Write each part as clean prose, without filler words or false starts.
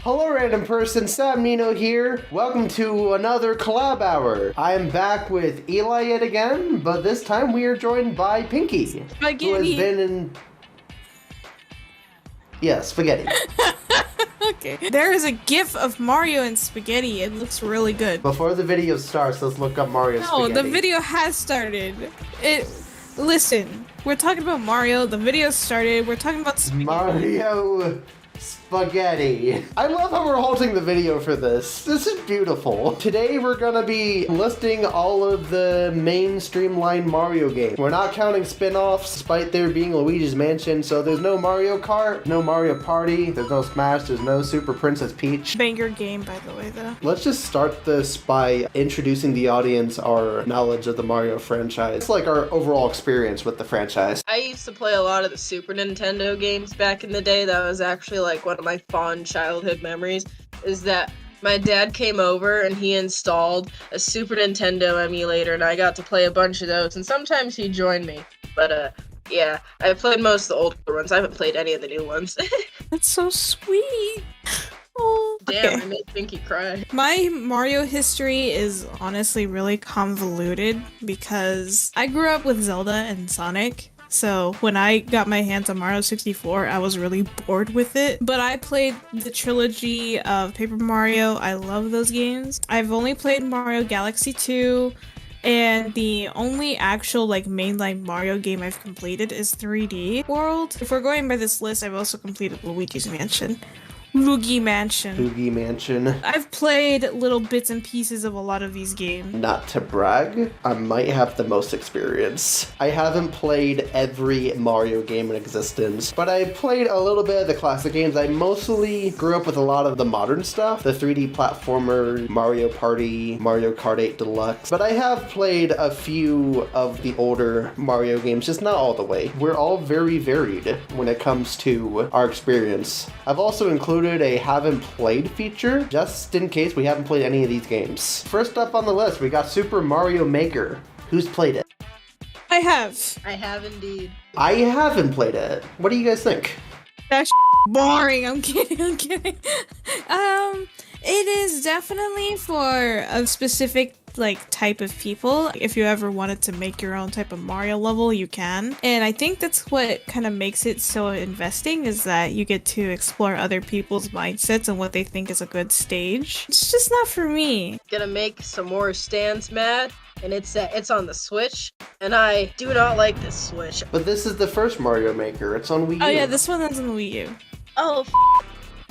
Hello random person, Sab Nino here. Welcome to another collab hour. I am back with Eli yet again, but this time we are joined by Pinki. Spaghetti. Who has been in... Yeah, spaghetti. Okay. There is a gif of Mario and spaghetti. It looks really good. Before the video starts, let's look up Mario spaghetti. No, the video has started. Listen, we're talking about Mario. The video started. We're talking about spaghetti. Mario spaghetti. I love how we're holding the video for this. This is beautiful. Today we're gonna be listing all of the main streamlined Mario games. We're not counting spin-offs, despite there being Luigi's Mansion, so there's no Mario Kart, no Mario Party, there's no Smash, there's no Super Princess Peach. Banger game, by the way, though. Let's just start this by introducing the audience our knowledge of the Mario franchise. It's like our overall experience with the franchise. I used to play a lot of the Super Nintendo games back in the day. That was actually like one of my fond childhood memories, is that my dad came over and he installed a Super Nintendo emulator and I got to play a bunch of those, and sometimes he joined me. But yeah, I played most of the older ones. I haven't played any of the new ones. That's so sweet. Oh, damn, okay. I made Pinki cry. My Mario history is honestly really convoluted because I grew up with Zelda and Sonic. So when I got my hands on Mario 64, I was really bored with it. But I played the trilogy of Paper Mario. I love those games. I've only played Mario Galaxy 2. And the only actual mainline Mario game I've completed is 3D World. If we're going by this list, I've also completed Luigi's Mansion. Luigi Mansion. I've played little bits and pieces of a lot of these games. Not to brag, I might have the most experience. I haven't played every Mario game in existence, but I played a little bit of the classic games. I mostly grew up with a lot of the modern stuff, the 3D platformer, Mario Party, Mario Kart 8 Deluxe, but I have played a few of the older Mario games, just not all the way. We're all very varied when it comes to our experience. I've also included a haven't played feature, just in case we haven't played any of these games. First up on the list, we got Super Mario Maker. Who's played it? I have. I have indeed. I haven't played it. What do you guys think? That's boring. I'm kidding. It is definitely for a specific type of people. If you ever wanted to make your own type of Mario level, you can. And I think that's what kind of makes it so investing, is that you get to explore other people's mindsets and what they think is a good stage. It's just not for me. Gonna make some more stands mad, and it's on the Switch, and I do not like this Switch. But this is the first Mario Maker. It's on Wii U. Oh yeah, this one is on the Wii U. Oh,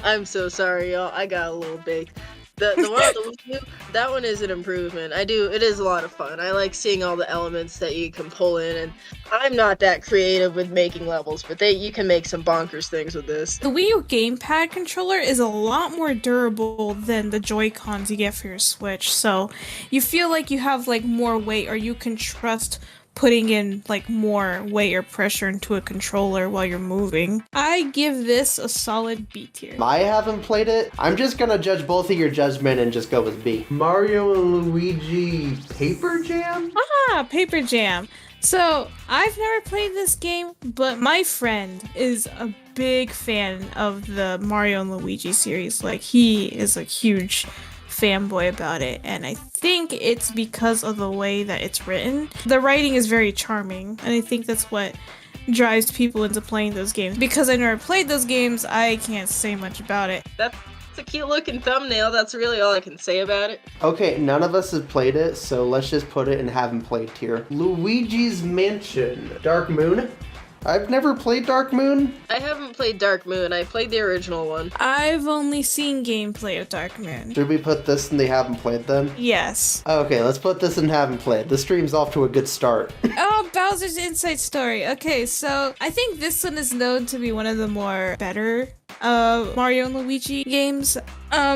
I'm so sorry, y'all. I got a little baked. The one on the Wii U, that one is an improvement. It is a lot of fun. I like seeing all the elements that you can pull in, and I'm not that creative with making levels, but you can make some bonkers things with this. The Wii U gamepad controller is a lot more durable than the Joy-Cons you get for your Switch, so you feel like you have more weight, or you can trust putting in more weight or pressure into a controller while you're moving. I give this a solid B tier. I haven't played it. I'm just gonna judge both of your judgment and just go with B. Mario and Luigi Paper Jam? Paper Jam. So, I've never played this game, but my friend is a big fan of the Mario and Luigi series. He is a huge fanboy about it, and I think it's because of the way that it's written. The writing is very charming, and I think that's what drives people into playing those games. Because I never played those games, I can't say much about it. That's a cute looking thumbnail. That's really all I can say about it. Okay, none of us have played it, so let's just put it in haven't played tier. Luigi's Mansion. Dark Moon? I've never played Dark Moon. I haven't played Dark Moon. I played the original one. I've only seen gameplay of Dark Moon. Should we put this in the haven't played then? Yes. Okay, let's put this in haven't played. The stream's off to a good start. Oh, Bowser's Inside Story. Okay, so I think this one is known to be one of the more better Mario and Luigi games.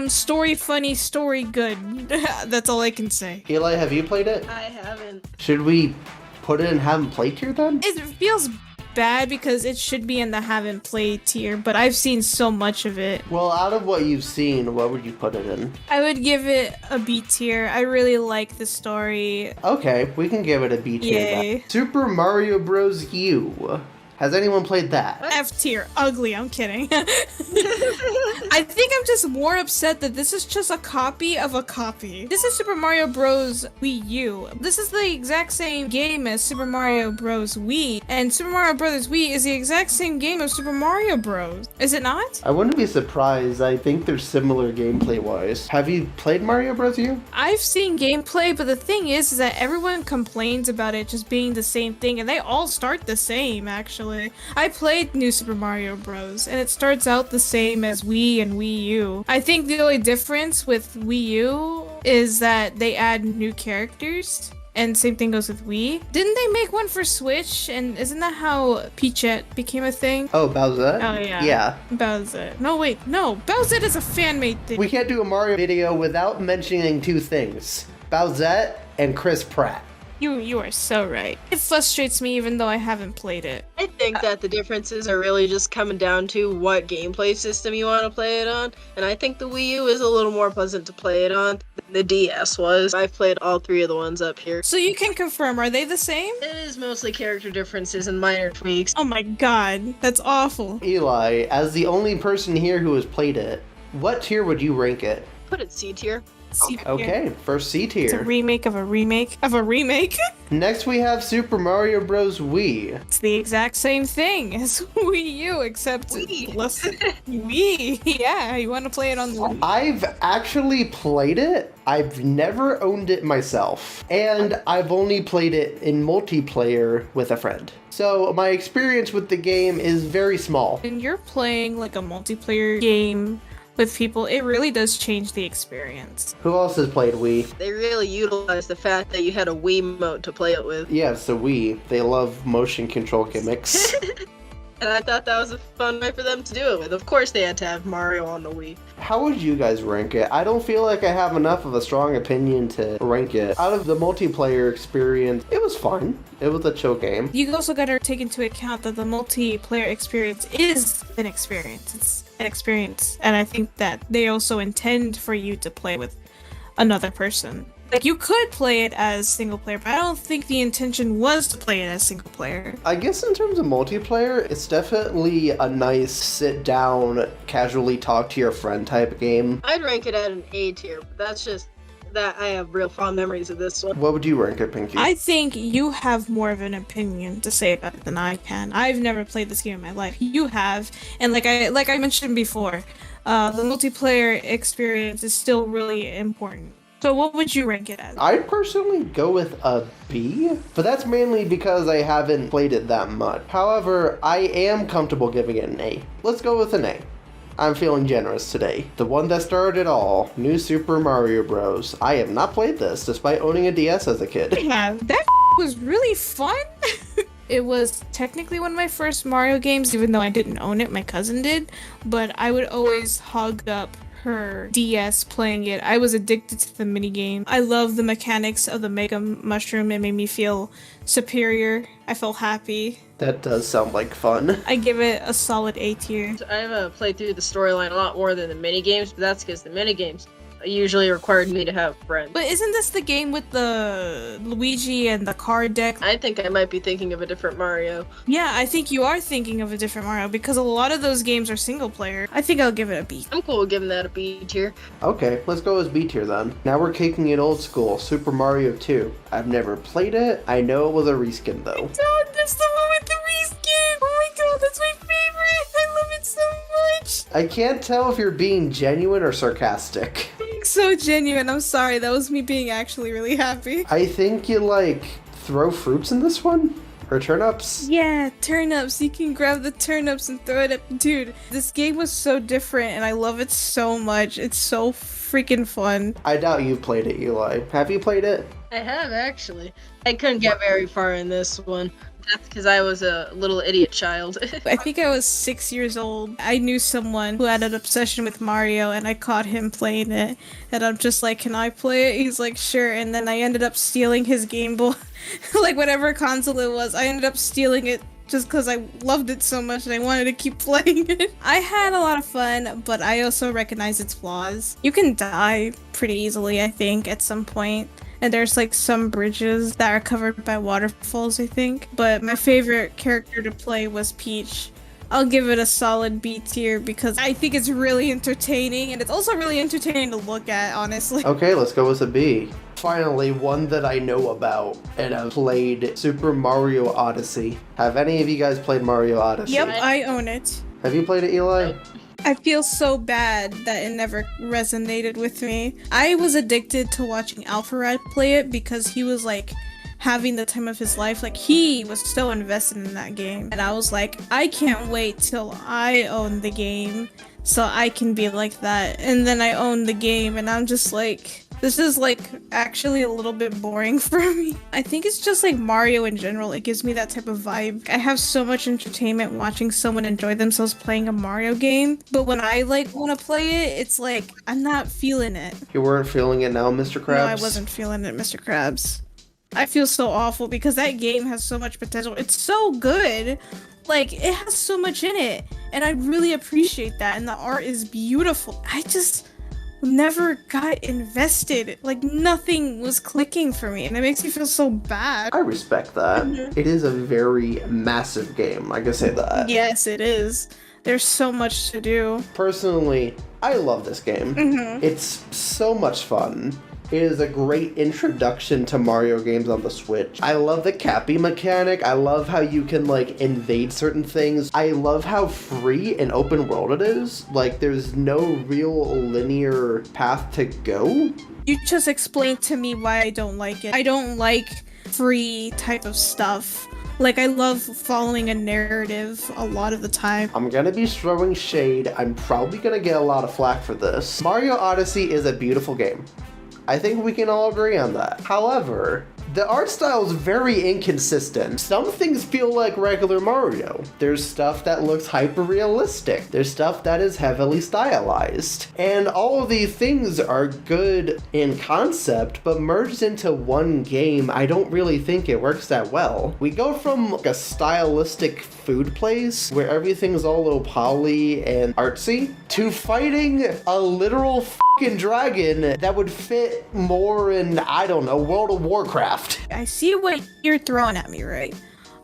Story funny, story good. That's all I can say. Eli, have you played it? I haven't. Should we put it in haven't played tier then? It feels bad because it should be in the haven't played tier, but I've seen so much of it. Well, out of what you've seen, what would you put it in? I would give it a B tier. I really like the story. Okay, we can give it a B tier. Yay. Super Mario Bros. U. Has anyone played that? F tier. Ugly. I'm kidding. I think I'm just more upset that this is just a copy of a copy. This is Super Mario Bros. Wii U. This is the exact same game as Super Mario Bros. Wii, and Super Mario Bros. Wii is the exact same game as Super Mario Bros. Is it not? I wouldn't be surprised. I think they're similar gameplay-wise. Have you played Mario Bros. U? I've seen gameplay, but the thing is that everyone complains about it just being the same thing, and they all start the same, actually. I played New Super Mario Bros., and it starts out the same as Wii and Wii U. I think the only difference with Wii U is that they add new characters, and same thing goes with Wii. Didn't they make one for Switch? And isn't that how Peachette became a thing? Oh, Bowsette? Oh, yeah. Yeah. Bowsette. No, wait. No. Bowsette is a fan-made thing. We can't do a Mario video without mentioning two things. Bowsette and Chris Pratt. You are so right. It frustrates me even though I haven't played it. I think that the differences are really just coming down to what gameplay system you want to play it on, and I think the Wii U is a little more pleasant to play it on than the DS was. I've played all three of the ones up here. So you can confirm, are they the same? It is mostly character differences and minor tweaks. Oh my god, that's awful. Eli, as the only person here who has played it, what tier would you rank it? Put it C tier. Okay, first C It's a tier. remake of a remake of a remake. Next we have Super Mario Bros. Wii. It's the exact same thing as Wii U, except Wii. less Wii. Yeah, you want to play it on the Wii. I've actually played it. I've never owned it myself. And I've only played it in multiplayer with a friend. So my experience with the game is very small. When you're playing like a multiplayer game with people, it really does change the experience. Who else has played Wii? They really utilized the fact that you had a Wiimote to play it with. Yes, the Wii. They love motion control gimmicks. And I thought that was a fun way for them to do it with. Of course they had to have Mario on the Wii. How would you guys rank it? I don't feel like I have enough of a strong opinion to rank it. Out of the multiplayer experience, it was fun. It was a chill game. You also gotta take into account that the multiplayer experience is an experience. It's an experience. And I think that they also intend for you to play with another person. Like, you could play it as single player, but I don't think the intention was to play it as single player. I guess in terms of multiplayer, it's definitely a nice sit down, casually talk to your friend type of game. I'd rank it at an A tier, but that's just that I have real fond memories of this one. What would you rank it, Pinki? I think you have more of an opinion to say about it than I can. I've never played this game in my life. You have, and like I mentioned before, the multiplayer experience is still really important. So what would you rank it as? I'd personally go with a B, but that's mainly because I haven't played it that much. However, I am comfortable giving it an A. Let's go with an A. I'm feeling generous today. The one that started it all, New Super Mario Bros. I have not played this, despite owning a DS as a kid. Yeah, that was really fun. It was technically one of my first Mario games, even though I didn't own it, my cousin did. But I would always hog up her DS playing it. I was addicted to the minigame. I love the mechanics of the Mega Mushroom. It made me feel superior. I felt happy. That does sound like fun. I give it a solid A tier. I've played through the storyline a lot more than the minigames, but that's because the minigames usually required me to have friends. But isn't this the game with the Luigi and the card deck? I think I might be thinking of a different Mario. Yeah, I think you are thinking of a different Mario because a lot of those games are single player. I think I'll give it a B. I'm cool with giving that a B tier. Okay, let's go as B tier then. Now we're kicking it old school, Super Mario 2. I've never played it. I know it was a reskin though. God, that's the one with the reskin! Oh my god, that's my favorite! I love it so much! I can't tell if you're being genuine or sarcastic. Being so genuine, I'm sorry, that was me being actually really happy. I think you like throw fruits in this one? Or turnips? Yeah, turnips. You can grab the turnips and throw it at... Dude, this game was so different and I love it so much. It's so freaking fun. I doubt you've played it, Eli. Have you played it? I have, actually. I couldn't get very far in this one. That's because I was a little idiot child. I think I was 6 years old. I knew someone who had an obsession with Mario and I caught him playing it. And I'm just like, can I play it? He's like, sure. And then I ended up stealing his Game Boy. Like, whatever console it was, I ended up stealing it just because I loved it so much and I wanted to keep playing it. I had a lot of fun, but I also recognize its flaws. You can die pretty easily, I think, at some point. and there's like some bridges that are covered by waterfalls, I think. But my favorite character to play was Peach. I'll give it a solid B tier because I think it's really entertaining, and it's also really entertaining to look at, honestly. Okay, let's go with a B. Finally, one that I know about and I've played, Super Mario Odyssey. Have any of you guys played Mario Odyssey? Yep, I own it. Have you played it, Eli? I feel so bad that it never resonated with me. I was addicted to watching Alpharad play it because he was like having the time of his life. Like, he was so invested in that game. And I was like, I can't wait till I own the game so I can be like that. And then I own the game and I'm just like, this is like actually a little bit boring for me. I think it's just like Mario in general. It gives me that type of vibe. I have so much entertainment watching someone enjoy themselves playing a Mario game. But when I like want to play it, it's like, I'm not feeling it. You weren't feeling it now, Mr. Krabs? No, I wasn't feeling it, Mr. Krabs. I feel so awful because that game has so much potential. It's so good. Like, it has so much in it. And I really appreciate that. And the art is beautiful. I just never got invested. Like, nothing was clicking for me. And it makes me feel so bad. I respect that. Mm-hmm. It is a very massive game, I can say that. Yes, it is. There's so much to do. Personally, I love this game. Mm-hmm. It's so much fun. It is a great introduction to Mario games on the Switch. I love the Cappy mechanic. I love how you can, like, invade certain things. I love how free and open world it is. Like, there's no real linear path to go. You just explained to me why I don't like it. I don't like free type of stuff. Like, I love following a narrative a lot of the time. I'm gonna be throwing shade. I'm probably gonna get a lot of flack for this. Mario Odyssey is a beautiful game. I think we can all agree on that. However, the art style is very inconsistent. Some things feel like regular Mario. There's stuff that looks hyper-realistic. There's stuff that is heavily stylized. And all of these things are good in concept, but merged into one game, I don't really think it works that well. We go from like a stylistic food place where everything's all low poly and artsy to fighting a literal fucking dragon that would fit more in, I don't know, World of Warcraft. I see what you're throwing at me, right?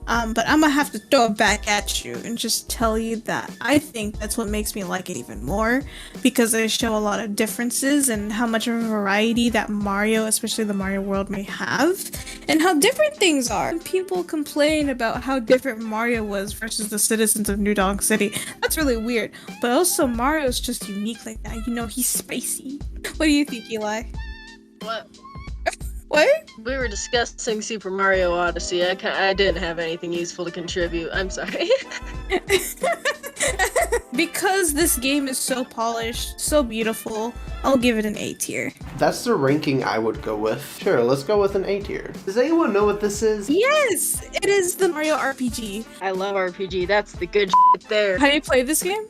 But I'm gonna have to throw it back at you and just tell you that I think that's what makes me like it even more, because they show a lot of differences and how much of a variety that Mario, especially the Mario world, may have, and how different things are. And people complain about how different Mario was versus the citizens of New Donk City. That's really weird, but also Mario's just unique like that. You know, he's spicy. What do you think, Eli? What? What? We were discussing Super Mario Odyssey. I didn't have anything useful to contribute. I'm sorry. Because this game is so polished, so beautiful, I'll give it an A tier. That's the ranking I would go with. Sure, let's go with an A tier. Does anyone know what this is? Yes! It is the Mario RPG. I love RPG. That's the good shit there. Have you played this game?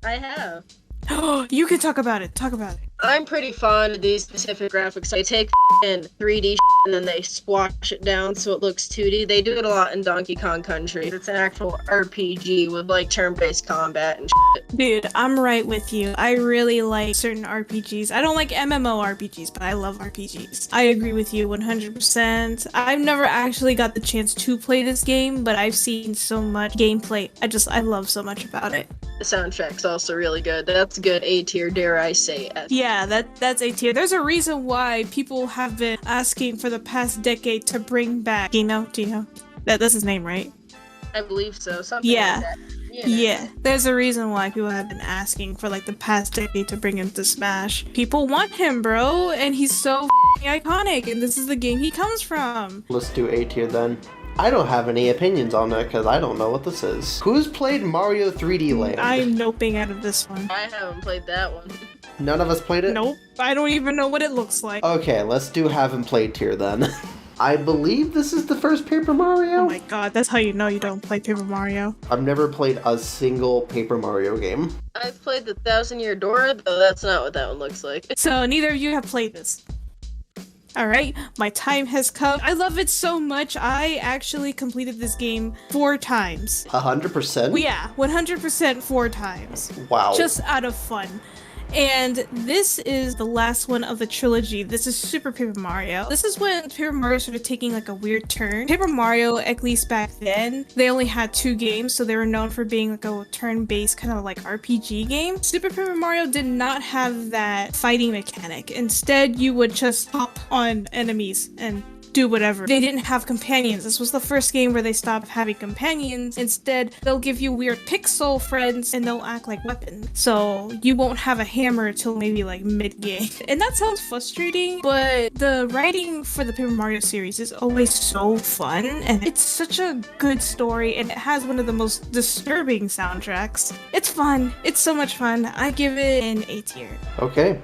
I have. Oh, you can talk about it. Talk about it. I'm pretty fond of these specific graphics. They take in 3D and then they squash it down so it looks 2D. They do it a lot in Donkey Kong Country. It's an actual RPG with like turn-based combat and shit. Dude, I'm right with you. I really like certain RPGs. I don't like MMORPGs, but I love RPGs. I agree with you 100%. I've never actually got the chance to play this game, but I've seen so much gameplay. I love so much about it. The soundtrack's also really good. That's good A tier, dare I say. Yeah, that's A tier. There's a reason why people have been asking for the past decade to bring back Dino. That's his name, right? I believe so. Something Yeah. like that. Yeah, there's a reason why people have been asking for like the past decade to bring him to Smash. People want him, bro, and he's so iconic, and this is the game he comes from. Let's do A tier then. I don't have any opinions on it because I don't know what this is. Who's played Mario 3D Land? I'm noping out of this one. I haven't played that one. None of us played it? Nope, I don't even know what it looks like. Okay, let's do haven't played tier then. I believe this is the first Paper Mario? Oh my god, that's how you know you don't play Paper Mario. I've never played a single Paper Mario game. I've played the 1,000-Year Door, though that's not what that one looks like. So neither of you have played this. Alright, my time has come. I love it so much, I actually completed this game 4 times. 100%? Yeah, 100% 4 times. Wow. Just out of fun. And this is the last one of the trilogy. This is Super Paper Mario. This is when Paper Mario started taking like a weird turn. Paper Mario, at least back then, they only had 2 games, so they were known for being like a turn-based kind of like RPG game. Super Paper Mario did not have that fighting mechanic. Instead, you would just hop on enemies and do whatever. They didn't have companions. This was the first game where they stopped having companions. Instead, they'll give you weird pixel friends and they'll act like weapons. So you won't have a hammer till maybe like mid-game. And that sounds frustrating, but the writing for the Paper Mario series is always so fun, and it's such a good story, and it has one of the most disturbing soundtracks. It's fun. It's so much fun. I give it an A tier. Okay.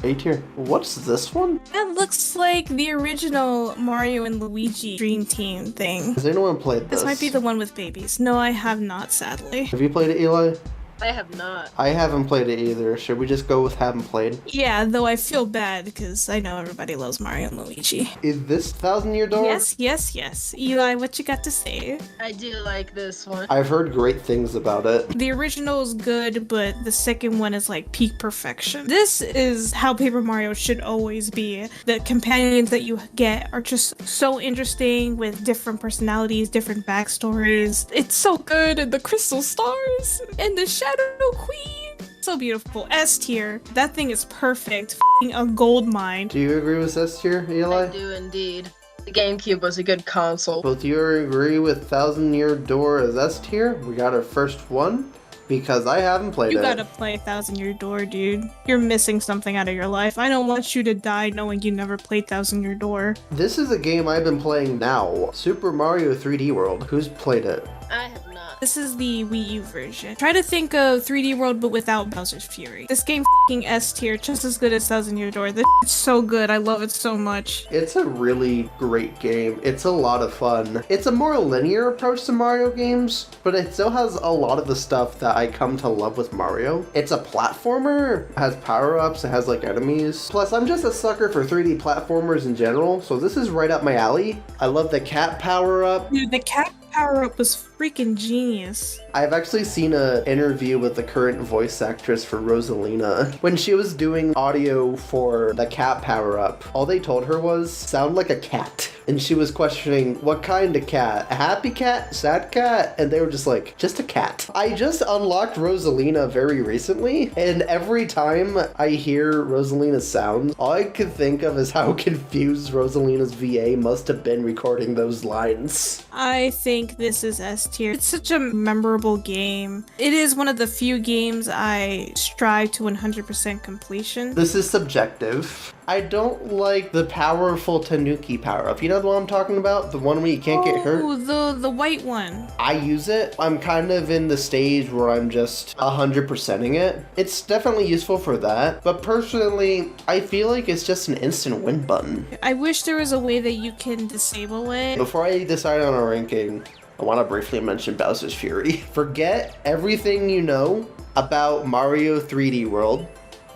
A tier. What's this one? That looks like the original Mario and Luigi Dream Team thing. Has anyone played this? This might be the one with babies. No, I have not, sadly. Have you played it, Eli? I have not. I haven't played it either. Should we just go with haven't played? Yeah, though I feel bad because I know everybody loves Mario and Luigi. Is this 1,000-Year Door? Yes. Eli, what you got to say? I do like this one. I've heard great things about it. The original is good, but the second one is like peak perfection. This is how Paper Mario should always be. The companions that you get are just so interesting with different personalities, different backstories. It's so good, and the crystal stars and the Shadow Queen. So beautiful. S tier. That thing is perfect. F***ing a gold mine. Do you agree with S tier, Eli? I do indeed. The GameCube was a good console. Both you agree with 1,000-Year Door as S tier? We got our first one? Because I haven't played You it. gotta play 1,000-Year Door, dude. You're missing something out of your life. I don't want you to die knowing you never played 1,000-Year Door. This is a game I've been playing now. Super Mario 3D World. Who's played it? I have not. This is the Wii U version. Try to think of 3D World but without Bowser's Fury. This game f***ing S tier, just as good as 1,000-Year Door. This is so good. I love it so much. It's a really great game. It's a lot of fun. It's a more linear approach to Mario games, but it still has a lot of the stuff that I come to love with Mario. It's a platformer. It has power-ups. It has like enemies. Plus, I'm just a sucker for 3D platformers in general, so this is right up my alley. I love the cat power-up. Dude, the cat power-up was freaking genius. I've actually seen an interview with the current voice actress for Rosalina. When she was doing audio for the cat power-up, all they told her was, sound like a cat. And she was questioning, what kind of cat? A happy cat? Sad cat? And they were just like, just a cat. I just unlocked Rosalina very recently, and every time I hear Rosalina's sounds, all I can think of is how confused Rosalina's VA must have been recording those lines. I think this is S tier. It's such a memorable game. It is one of the few games I strive to 100% completion. This is subjective. I don't like the powerful Tanuki power-up. You know the one I'm talking about? The one where you can't get hurt? Oh, the white one. I use it. I'm kind of in the stage where I'm just 100%ing it. It's definitely useful for that, but personally, I feel like it's just an instant win button. I wish there was a way that you can disable it. Before I decide on a ranking, I want to briefly mention Bowser's Fury. Forget everything you know about Mario 3D World,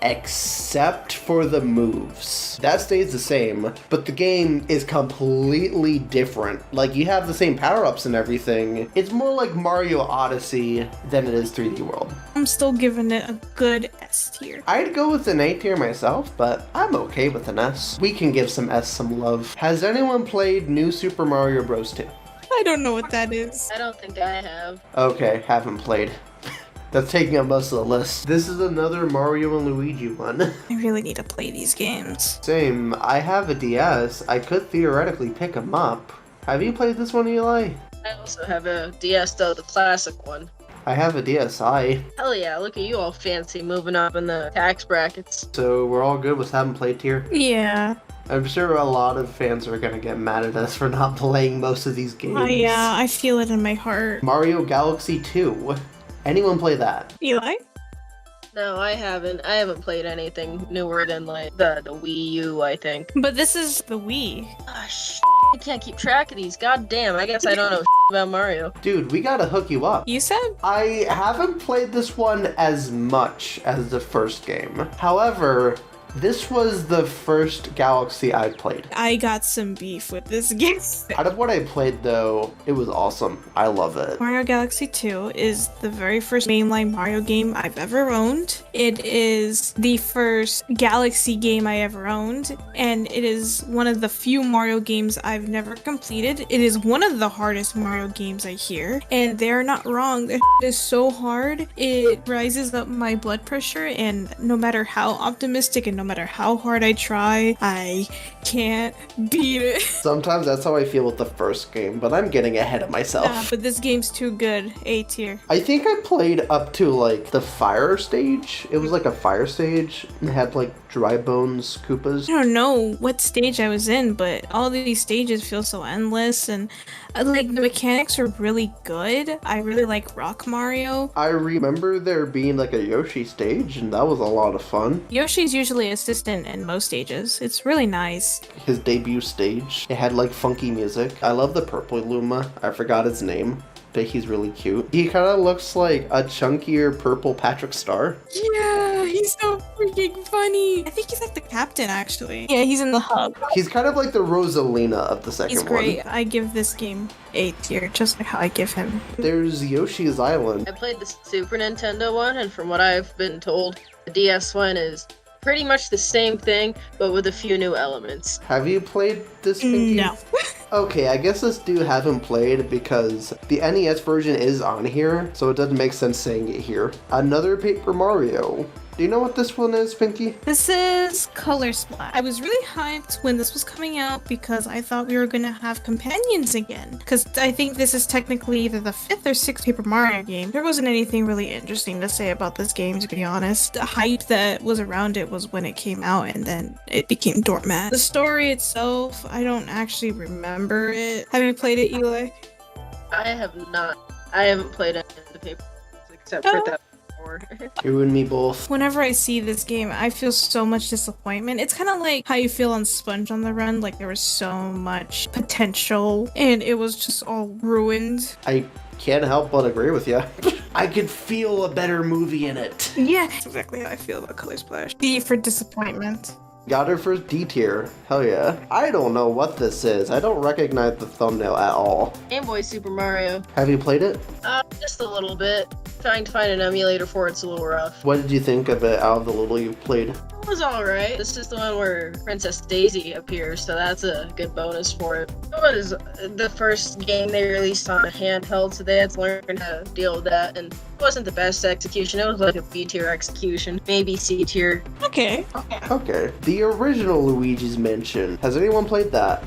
except for the moves. That stays the same, but the game is completely different. Like, you have the same power-ups and everything. It's more like Mario Odyssey than it is 3D World. I'm still giving it a good S tier. I'd go with an A tier myself, but I'm okay with an S. We can give some S some love. Has anyone played New Super Mario Bros. 2? I don't know what that is. I don't think I have. Okay, haven't played. That's taking up most of the list. This is another Mario and Luigi one. I really need to play these games. Same. I have a DS. I could theoretically pick them up. Have you played this one, Eli? I also have a DS, though, the classic one. I have a DSi. Hell yeah, look at you all fancy moving up in the tax brackets. So we're all good with haven't played tier? Yeah. I'm sure a lot of fans are gonna get mad at us for not playing most of these games. Yeah, I feel it in my heart. Mario Galaxy 2. Anyone play that? Eli? No, I haven't. I haven't played anything newer than, like, the Wii U, I think. But this is the Wii. Ah, I can't keep track of these. God damn, I guess I don't know about Mario. Dude, we gotta hook you up. You said? I haven't played this one as much as the first game. However, This was the first Galaxy I played. I got some beef with this game. Out of what I played, though, it was awesome. I love it. Mario Galaxy 2 is the very first mainline Mario game I've ever owned. It is the first Galaxy game I ever owned, and it is one of the few Mario games I've never completed. It is one of the hardest Mario games I hear, and they're not wrong. This is so hard. It rises up my blood pressure, and no matter how optimistic and no matter how hard I try, I can't beat it. Sometimes that's how I feel with the first game, but I'm getting ahead of myself. Nah, but this game's too good. A tier. I think I played up to like the fire stage. It was like a fire stage and had like dry bones Koopas. I don't know what stage I was in, but all these stages feel so endless, and like the mechanics are really good. I really like Rock Mario. I remember there being like a Yoshi stage, and that was a lot of fun. Yoshi's usually assistant in most stages. It's really nice. His debut stage, it had like funky music. I love the purple Luma. I forgot his name, but he's really cute. He kind of looks like a chunkier purple Patrick Star. Yeah, he's so freaking funny. I think he's like the captain, actually. Yeah, he's in the hub. He's kind of like the Rosalina of the second He's great. I give this game A tier, just like how I give him. There's Yoshi's Island. I played the Super Nintendo one, and from what I've been told, the DS one is pretty much the same thing, but with a few new elements. Have you played this, Pinki? No. Okay, I guess this dude haven't played because the NES version is on here, so it doesn't make sense saying it here. Another Paper Mario. Do you know what this one is, Pinki? This is Color Splat. I was really hyped when this was coming out because I thought we were gonna have companions again. Because I think this is technically either the 5th or 6th Paper Mario game. There wasn't anything really interesting to say about this game, to be honest. The hype that was around it was when it came out, and then it became doormat. The story itself, I don't actually remember it. Have you played it, Eli? I have not. I haven't played any of the Paper except for that. You and me both. Whenever I see this game, I feel so much disappointment. It's kind of like how you feel on Sponge on the Run, like there was so much potential and it was just all ruined. I can't help but agree with you. I could feel a better movie in it. Yeah, that's exactly how I feel about Color Splash. D for disappointment. Got her for D tier. Hell yeah. I don't know what this is. I don't recognize the thumbnail at all. Game Boy Super Mario. Have you played it? Just a little bit. Trying to find an emulator for it's a little rough. What did you think of it out of the little you've played? It was alright. This is the one where Princess Daisy appears, so that's a good bonus for it. It was the first game they released on a handheld, so they had to learn how to deal with that, and it wasn't the best execution. It was like a B tier execution, maybe C tier. Okay. Okay. The original Luigi's Mansion. Has anyone played that?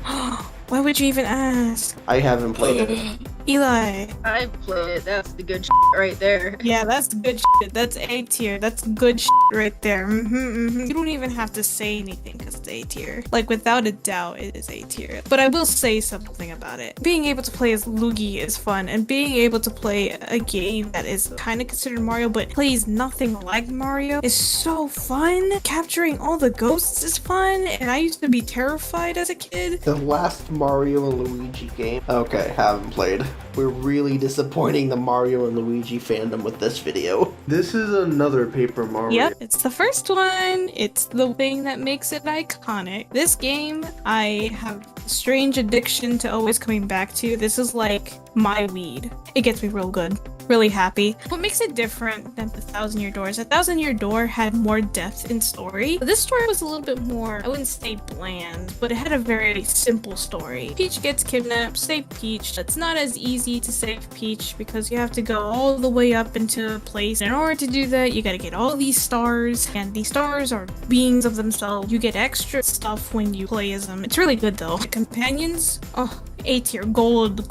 Why would you even ask? I haven't played it. Eli. I played it. That's the good right there. Yeah, that's good shit. That's A tier. That's good right there. You don't even have to say anything because it's A tier. Like, without a doubt, it is A tier. But I will say something about it. Being able to play as Luigi is fun, and being able to play a game that is kind of considered Mario but plays nothing like Mario is so fun. Capturing all the ghosts is fun, and I used to be terrified as a kid. The last Mario and Luigi game. Okay, haven't played. We're really disappointing the Mario and Luigi fandom with this video. This is another Paper Mario. Yep, it's the first one. It's the thing that makes it iconic. This game, I have a strange addiction to always coming back to. This is like my weed. It gets me real good. Really happy. What makes it different than the Thousand Year Doors? A Thousand Year Door had more depth in story. This story was a little bit more, I wouldn't say bland, but it had a very simple story. Peach gets kidnapped, save Peach. It's not as easy to save Peach because you have to go all the way up into a place. In order to do that, you gotta get all these stars, and these stars are beings of themselves. You get extra stuff when you play as them. It's really good though. The companions, oh, A tier, gold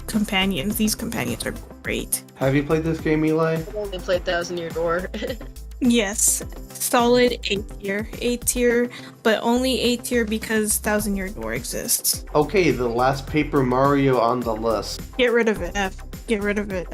companions. These companions are great. Have you played this game, Eli? I've only played Thousand Year Door. Yes, solid A tier, but only A tier because Thousand Year Door exists. Okay, the last Paper Mario on the list. Get rid of it, F. Get rid of it.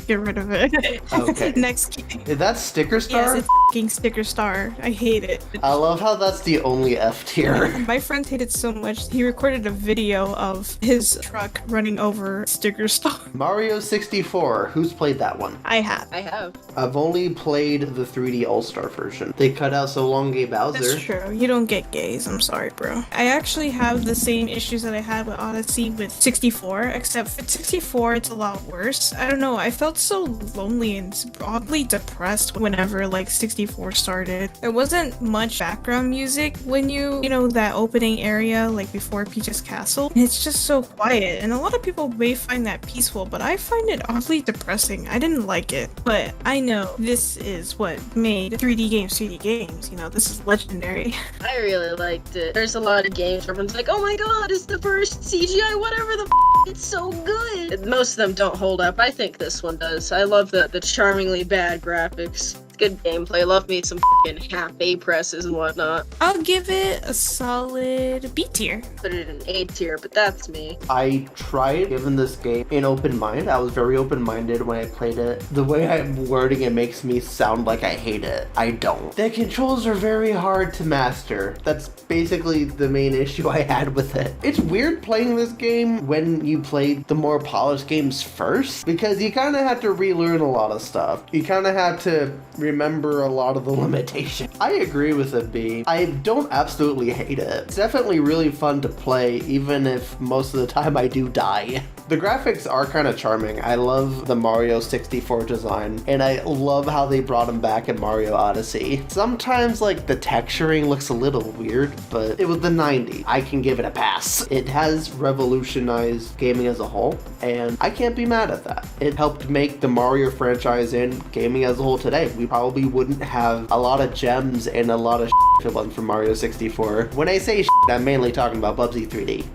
Get rid of it. Okay. Next. Is that Sticker Star? Yes, it's f***ing Sticker Star. I hate it. I love how that's the only F tier. My friend hated it so much, he recorded a video of his truck running over Sticker Star. Mario 64. Who's played that one? I have. I have. I've only played the 3D All-Star version. They cut out so long gay Bowser. That's true. You don't get gays. I'm sorry, bro. I actually have the same issues that I had with Odyssey with 64, except for 64, it's a lot worse. I don't know. I felt so lonely and oddly depressed whenever like 64 started. There wasn't much background music when you know, that opening area like before Peach's Castle. And it's just so quiet. And a lot of people may find that peaceful, but I find it oddly depressing. I didn't like it. But I know this is what made 3D games 3D games. You know, this is legendary. I really liked it. There's a lot of games where everyone's like, oh my god, it's the first CGI, whatever the it's so good. Most of them don't hold up. I think this one does. I love the charmingly bad graphics. Good gameplay. Love me some f***ing half A presses and whatnot. I'll give it a solid B tier. Put it in A tier, but that's me. I tried giving this game an open mind. I was very open-minded when I played it. The way I'm wording it makes me sound like I hate it. I don't. The controls are very hard to master. That's basically the main issue I had with it. It's weird playing this game when you play the more polished games first, because you kind of have to relearn a lot of stuff. You kind of have to remember a lot of the limitations. I agree with it, B. I don't absolutely hate it. It's definitely really fun to play, even if most of the time I do die. The graphics are kind of charming. I love the Mario 64 design, and I love how they brought him back in Mario Odyssey. Sometimes, like, the texturing looks a little weird, but it was the 90s. I can give it a pass. It has revolutionized gaming as a whole, and I can't be mad at that. It helped make the Mario franchise and gaming as a whole today. We probably wouldn't have a lot of gems and a lot of shit if it wasn't for Mario 64. When I say shit, I'm mainly talking about Bubsy 3D.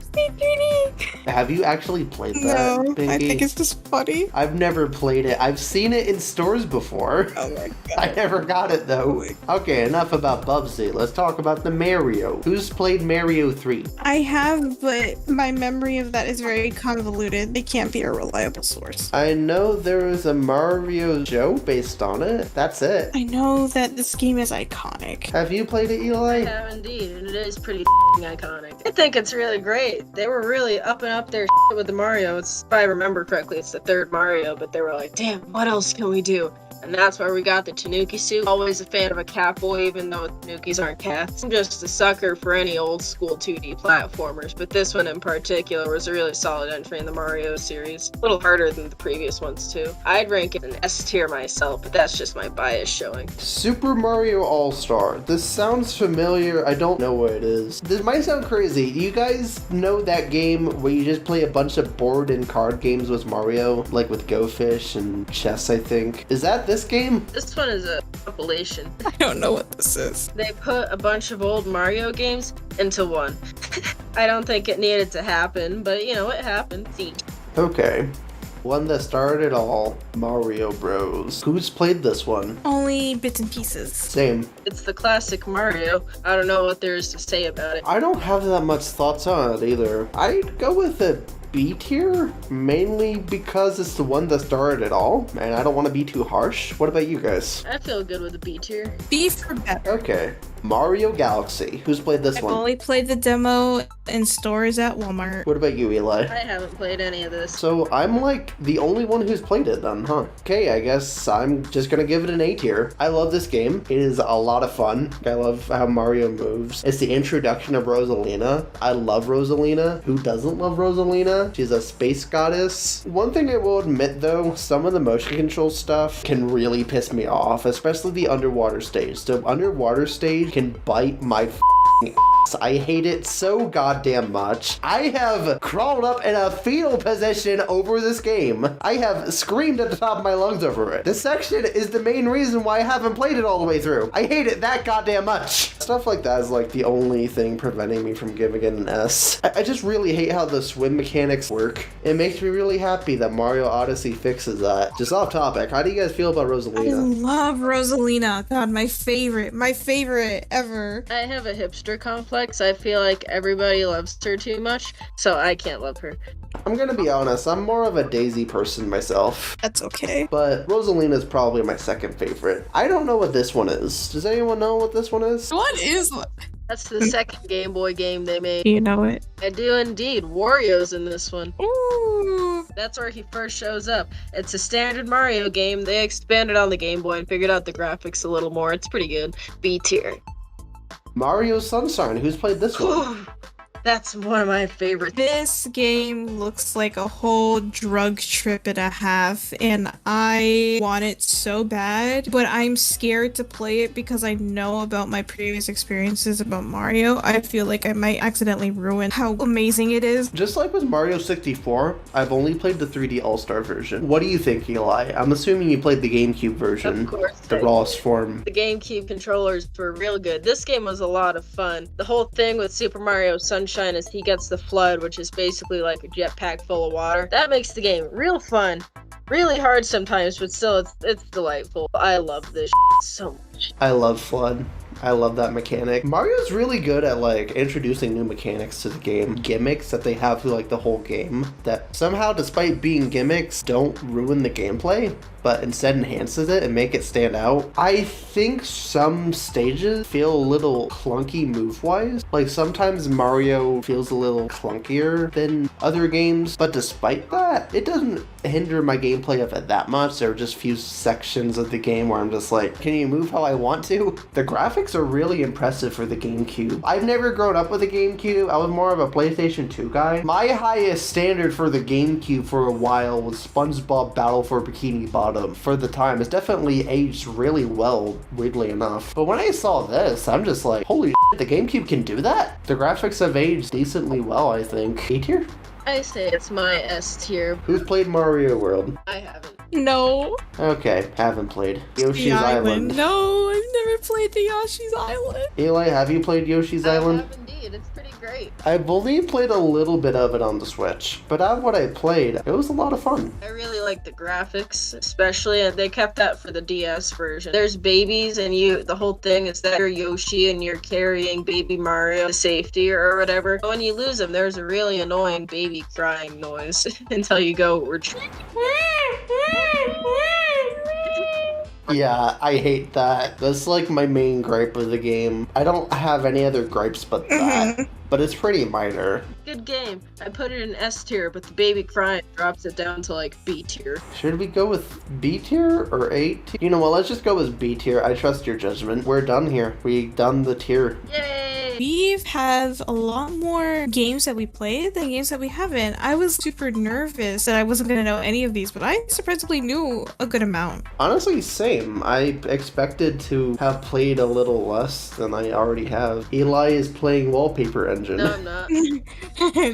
Have you actually played that, No, Pinki? I think it's just funny. I've never played it. I've seen it in stores before. Oh my god. I never got it though. Okay, enough about Bubsy. Let's talk about the Mario. Who's played Mario 3? I have, but my memory of that is very convoluted. They can't be a reliable source. I know there is a Mario show based on it. That's it. I know that this game is iconic. Have you played it, I Eli? have indeed, and it is pretty iconic. I think it's really great. They were really up and up their with the Mario. It's, if I remember correctly, it's the third Mario, but they were like, damn, what else can we do? And that's where we got the Tanuki suit. Always a fan of a cat boy, even though Tanukis aren't cats. I'm just a sucker for any old school 2D platformers, but this one in particular was a really solid entry in the Mario series. A little harder than the previous ones too. I'd rank it an S tier myself, but that's just my bias showing. Super Mario All-Star. This sounds familiar. I don't know what it is. This might sound crazy. Do you guys know that game where you just play a bunch of board and card games with Mario? Like with Go Fish and chess, I think. Is that this game? This one is a compilation. I don't know what this is. They put a bunch of old Mario games into one. I don't think it needed to happen, but you know, it happened. See. Okay. One that started it all, Mario Bros. Who's played this one? Only bits and pieces. Same. It's the classic Mario. I don't know what there is to say about it. I don't have that much thoughts on it either. I'd go with a B tier, mainly because it's the one that started it all, and I don't want to be too harsh. What about you guys? I feel good with a B tier. B for better. Okay. Mario Galaxy. Who's played this I've one? only played the demo in stores at Walmart. What about you, Eli? I haven't played any of this. So I'm like the only one who's played it then, huh? Okay, I guess I'm just gonna give it an A tier. I love this game. It is a lot of fun. I love how Mario moves. It's the introduction of Rosalina. I love Rosalina. Who doesn't love Rosalina? She's a space goddess. One thing I will admit though, some of the motion control stuff can really piss me off, especially the underwater stage. The underwater stage can bite my ass. I hate it so goddamn much. I have crawled up in a fetal position over this game. I have screamed at the top of my lungs over it. This section is the main reason why I haven't played it all the way through. I hate it that goddamn much. Stuff like that is like the only thing preventing me from giving it an S. I just really hate how the swim mechanics work. It makes me really happy that Mario Odyssey fixes that. Just off topic, how do you guys feel about I Rosalina? love Rosalina. God, my favorite ever. I have a hipster complex. I feel like everybody loves her too much, so I can't love her. I'm gonna be honest, I'm more of a Daisy person myself. That's okay. But Rosalina's probably my second favorite. I don't know what this one is. Does anyone know what this one is? What is... That's the second Game Boy game they made. You know it. I do indeed. Wario's in this one. Ooh. That's where he first shows up. It's a standard Mario game. They expanded on the Game Boy and figured out the graphics a little more. It's pretty good. B tier. Mario Sunshine. Who's played this one? That's one of my favorites. This game looks like a whole drug trip and a half, and I want it so bad, but I'm scared to play it because I know about my previous experiences about Mario. I feel like I might accidentally ruin how amazing it is. Just like with Mario 64, I've only played the 3D All-Star version. What do you think, Eli? I'm assuming you played the GameCube version. Of course. The rawest form. The GameCube controllers were real good. This game was a lot of fun. The whole thing with Super Mario Sunshine is he gets the flood, which is basically like a jetpack full of water. That makes the game real fun. Really hard sometimes, but still, it's delightful. I love this so much. I love Flood. I love that mechanic. Mario's really good at like introducing new mechanics to the game. Gimmicks that they have through like the whole game that somehow, despite being gimmicks, don't ruin the gameplay, but instead enhances it and make it stand out. I think some stages feel a little clunky move-wise. Like sometimes Mario feels a little clunkier than other games, but despite that, it doesn't hinder my gameplay of it that much. There are just few sections of the game where I'm just like, can you move how I want to? The graphics are really impressive for the GameCube. I've never grown up with a GameCube. I was more of a PlayStation 2 guy. My highest standard for the GameCube for a while was SpongeBob Battle for Bikini Bottom. For the time, it's definitely aged really well, weirdly enough. But when I saw this, I'm just like, holy shit, the GameCube can do that? The graphics have aged decently well, I think. A tier? I say it's my S tier. Who's played Mario World? I haven't. No. Okay, haven't played. Yoshi's The Island. No, I've never played the Yoshi's Island. Eli, have you played Yoshi's Island? I have indeed. It's pretty great. I've only played a little bit of it on the Switch, but out of what I played, it was a lot of fun. I really like the graphics, especially, and they kept that for the DS version. There's babies, and the whole thing is that you're Yoshi and you're carrying baby Mario to safety or whatever. When you lose him, there's a really annoying baby crying noise until you go retreat. Yeah, I hate that. That's like my main gripe of the game. I don't have any other gripes but that. But it's pretty minor. Good game. I put it in S tier, but the baby crying drops it down to like B tier. Should we go with B tier or A tier? You know what, let's just go with B tier. I trust your judgment. We're done here. We done the tier. Yay! We have a lot more games that we played than games that we haven't. I was super nervous that I wasn't going to know any of these, but I surprisingly knew a good amount. Honestly, same. I expected to have played a little less than I already have. Eli is playing Wallpaper Engine. No, I'm not.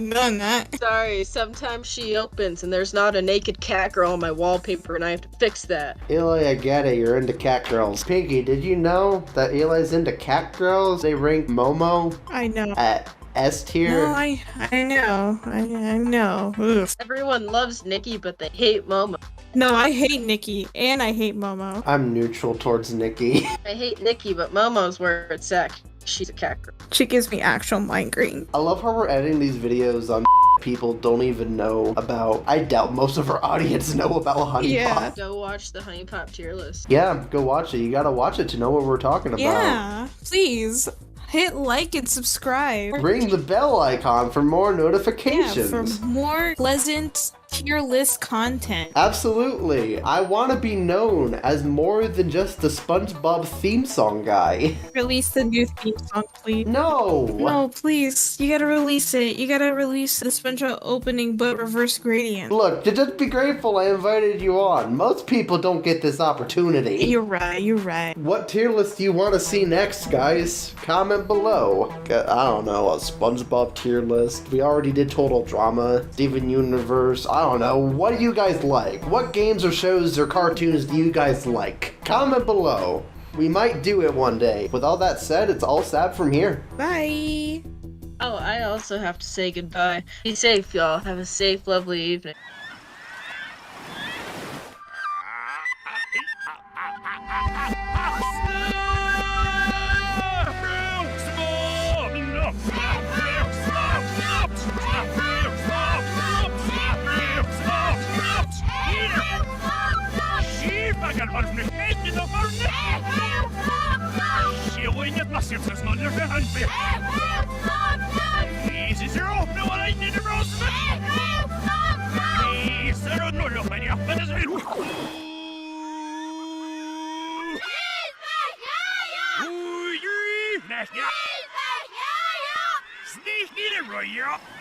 None that. Sorry, sometimes she opens and there's not a naked cat girl on my wallpaper and I have to fix that. Eli, I get it. You're into cat girls. Pinki, did you know that Eli's into cat girls? They rank Momo I know. at S tier. No, I know. I know. Ugh. Everyone loves Nikki, but they hate Momo. No, I hate Nikki, and I hate Momo. I'm neutral towards Nikki. I hate Nikki, but Momo's where it's at. She's a cat girl. She gives me actual migraine. I love how we're editing these videos on people don't even know about. I doubt most of our audience know about Honey Yeah. Pop. Go watch the Honey Pop tier list. Yeah, go watch it. You gotta watch it to know what we're talking about. Yeah, please. Hit like and subscribe. Ring the bell icon for more Yeah, notifications. for more pleasant tier list content. Absolutely. I want to be known as more than just the SpongeBob theme song guy. Release the new theme song, please. No. No, please. You gotta release it. You gotta release the SpongeBob opening but reverse gradient. Look, to just be grateful I invited you on. Most people don't get this opportunity. You're right. What tier list do you want to see next, guys? Comment below. I don't know, a SpongeBob tier list. We already did Total Drama, Steven Universe. I don't know. What do you guys like? What games or shows or cartoons do you guys like? Comment below. We might do it one day. With all that said, it's all Sab from here. Bye. Oh, I also have to say goodbye. Be safe, y'all. Have a safe, lovely evening. Stop! skal ordne helt og ordne. Sjøen et massivt snoller for håndbe. Jesus er åpne og inn i det blåsene. Jesus og noller for jappen er spill. Sneak i det røya.